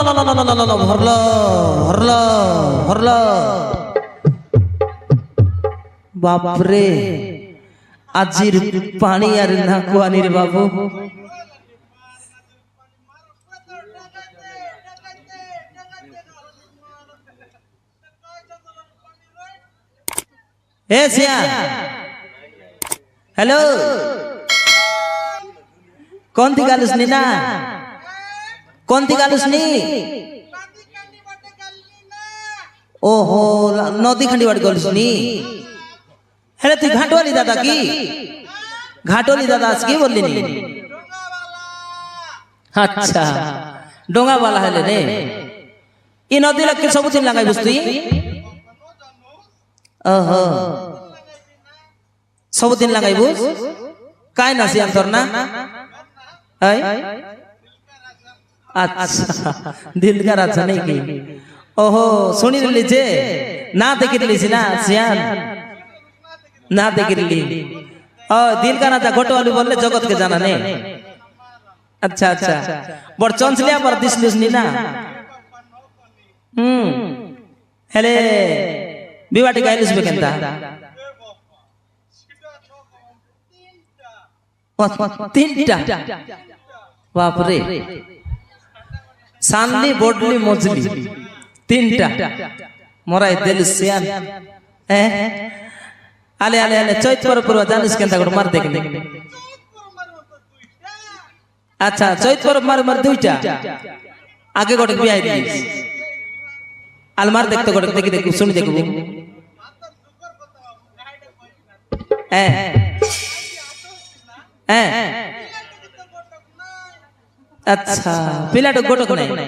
ভরল ভরল ভরল বাপরে আজির পানি আর না কুয়ানির বাবু এ সিয়া हेलो कौन थी गालुसनी ना कौन थी गालुसनी ओहो नदी खंडी वाली गालुसनी हेले तू घाटवाली दादा की घाटवाली दादा की बोलली नी अच्छा डोंगा वाला हेले ने ई नदी लग के सब दिन लगाई बुझती ओहो सब दिन लगाई बुझ काय ना सियान तोर ना अच्छा दिल का राजा नहीं की ओहो सुनी लीजे ना देखी लीसी ना सियान ना देखी ली ओ दिल का राजा घोटो वाली बोले जगत के जाना नहीं अच्छा अच्छा बड़ चंचलिया पर दिसलिस नी ना हेले बिवाटी गाइलिस बेकेंता तीनटा बापरे सानली बोडली मजली तीनटा मोराई दिल सियान आले आले आले चैत पर पूर्व जानिस केंता गोट मार देखने अच्छा चैत पर मार दुईटा आगे गोटे बियाह दिस आल मार देखते गोटे देखि देखि सुनी देखबो अच्छा पिला तो गोटक नहीं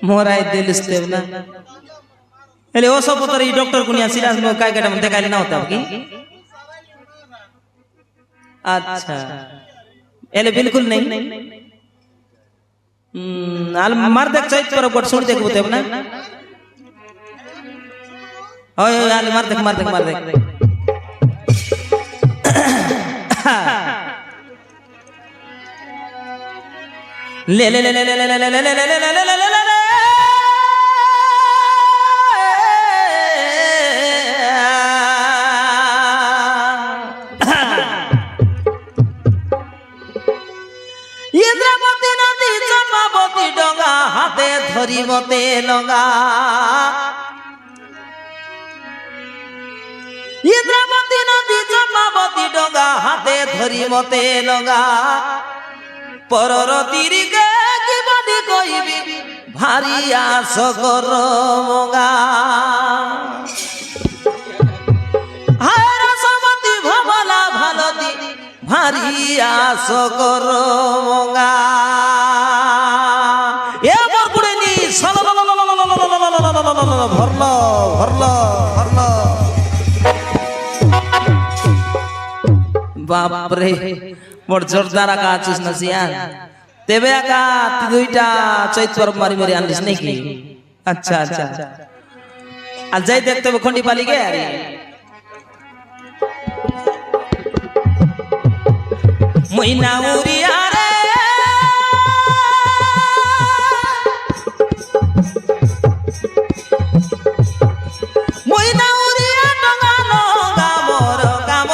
मोराई दिल स्तेव ना एले ओ सब पतर ई डॉक्टर कुनिया सिराज में काय काटा में देखाइले ना होता की अच्छा एले बिल्कुल नहीं आल मार देख चैत पर गोट सुन देखबो तेब ना ओए आल मार देख ले ले ले ले ले ले ले ले ले ले ले ले ले ले ले इंद्रावती नदी चंपावती डोंगा हाथे धरी मते लंगा इंद्रावती नदी चंपावती डोंगा हाथे धरी मते लंगा परर तीरिके किबानी कइबी भारी आस कर मगा हाय रसमती भवला भालती भारी आस कर मगा ए बरपुड़ेनी भरल भरल भरल बाप रे मोर जोरदार का आचिस नसियान तेबे का दुईटा चैत पर मारी मारी आनलिस नहीं की अच्छा अच्छा आ जाई देखते वो खंडी पाली के यार महीना उरिया रे महीना उरिया डंगा लंगा मोर काम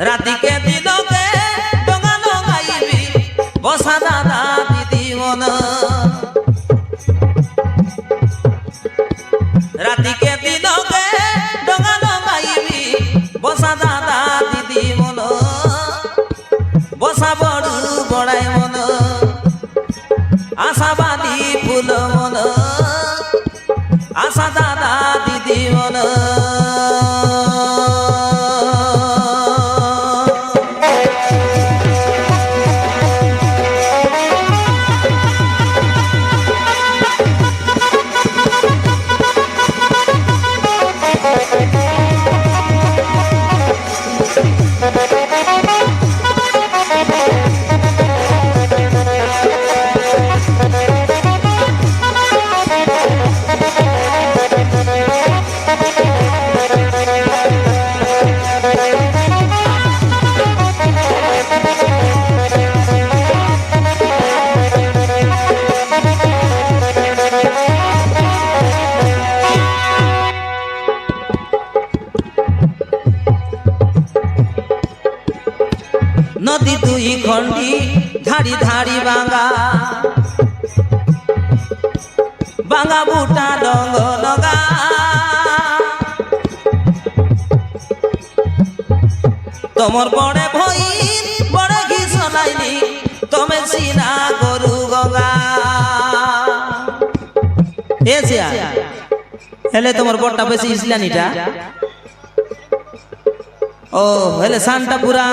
राति के दिनों के डोंगा लगाईबी बसा दादा दीदी मन राति के दिनों के डोंगा लगाईबी बसा दादा दीदी मन बसा बड़ू बड़ाई मन आशाबादी फूल मन आशा दादा दीदी मन নদী দুই খণ্ডি ধাড়ি ধাড়ি বাঙ্গা বাঙ্গা বুটা ডঙ্গ নগা তোমার বড়ে ভই বড়ে ঘি শোনাইনি তুমি সিনা গরু গঙ্গা এসিয়া হেলে তোমার বড়টা বেশি ইসলানিটা ও হেলে শানটা পুরা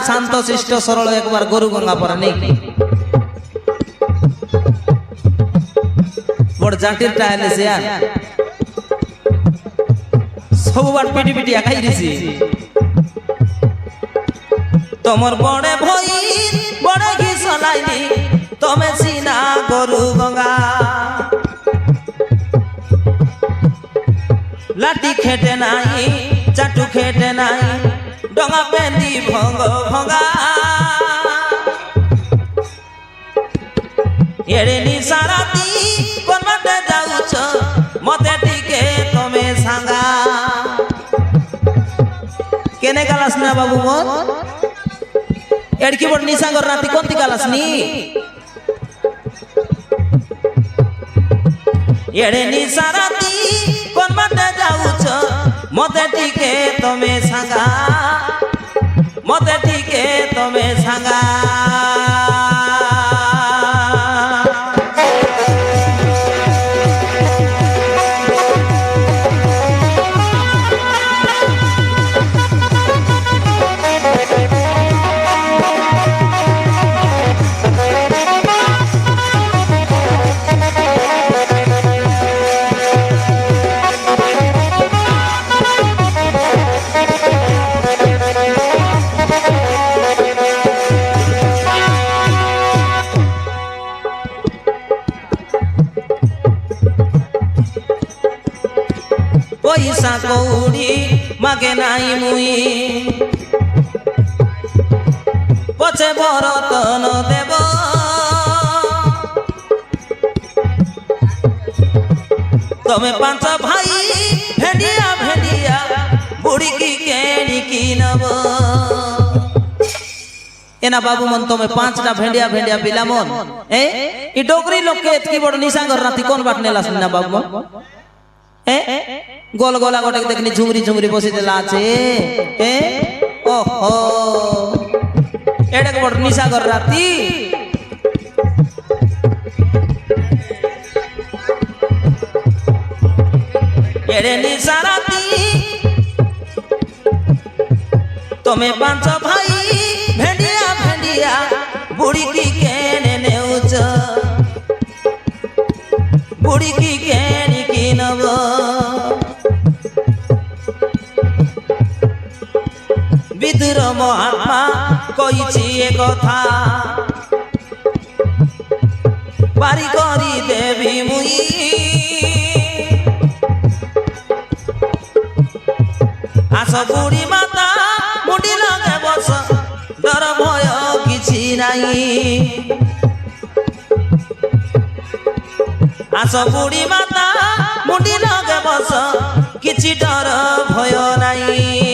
শান্ত শিষ্ট সরল একবার গরু গঙ্গা পরা নেই বড় জাতিরটা হেলে সিয়া সববার পিটি পিটি একাই দিছি তোমার বড়ে ভই বড়ে ঘি শোনাইনি তুমি সিনা গরু গঙ্গা লাঠি খেটে নাই চাটু খেটে নাই ডঙা পেন্দি ভঙ্গ ভঙ্গা এড়ে নিশারাতি কোন বাটে যাউছ মতে টিকে তুমি সাঙ্গা কেনে গালাস না বাবু মোর এড়কি বড় নিশাঙ্গর রাতি কোনটি গালাস নি এড়ে নিশারাতি কোন বাটে যাউছ মতে টিকে তুমি সাঙ্গা মতে টিকে তুমি সাঙ্গা পয়সা কৌড়ি মাগে নাই মুই পছে বরতন দেব তুমি পাঁচ ভাই ভেডিয়া ভেডিয়া বুড়ি কি কেড়ি কি নব এনা বাবু মন তুমি পাঁচটা ভেডিয়া ভেডিয়া বিলামন এই ডোগরি লোককে এতকি বড় নিশাঙ্গর রাতি কোন বাট নেলাস না বাবু গোল গোলা গোটে দেখনি ঝুমরি ঝুমরি বসে দিলা আছে ওহো এটা বড় নিশাগর রাতি এড়ে নিশা রাতি তুমি পাঁচ ভাই ভেডিয়া ভেডিয়া বুড়ি কি কেনে নেউছ বুড়ি কি কেনি কি নব বিদুর মহাত্মা কইছি এ কথা বাড়ি করি দেবী মুই আস বুড়ি মাতা মুডি লগে বস ডর ভয় কিছু নাই আস বুড়ি মাতা মুডি লগে বস কিছু ডর ভয় নাই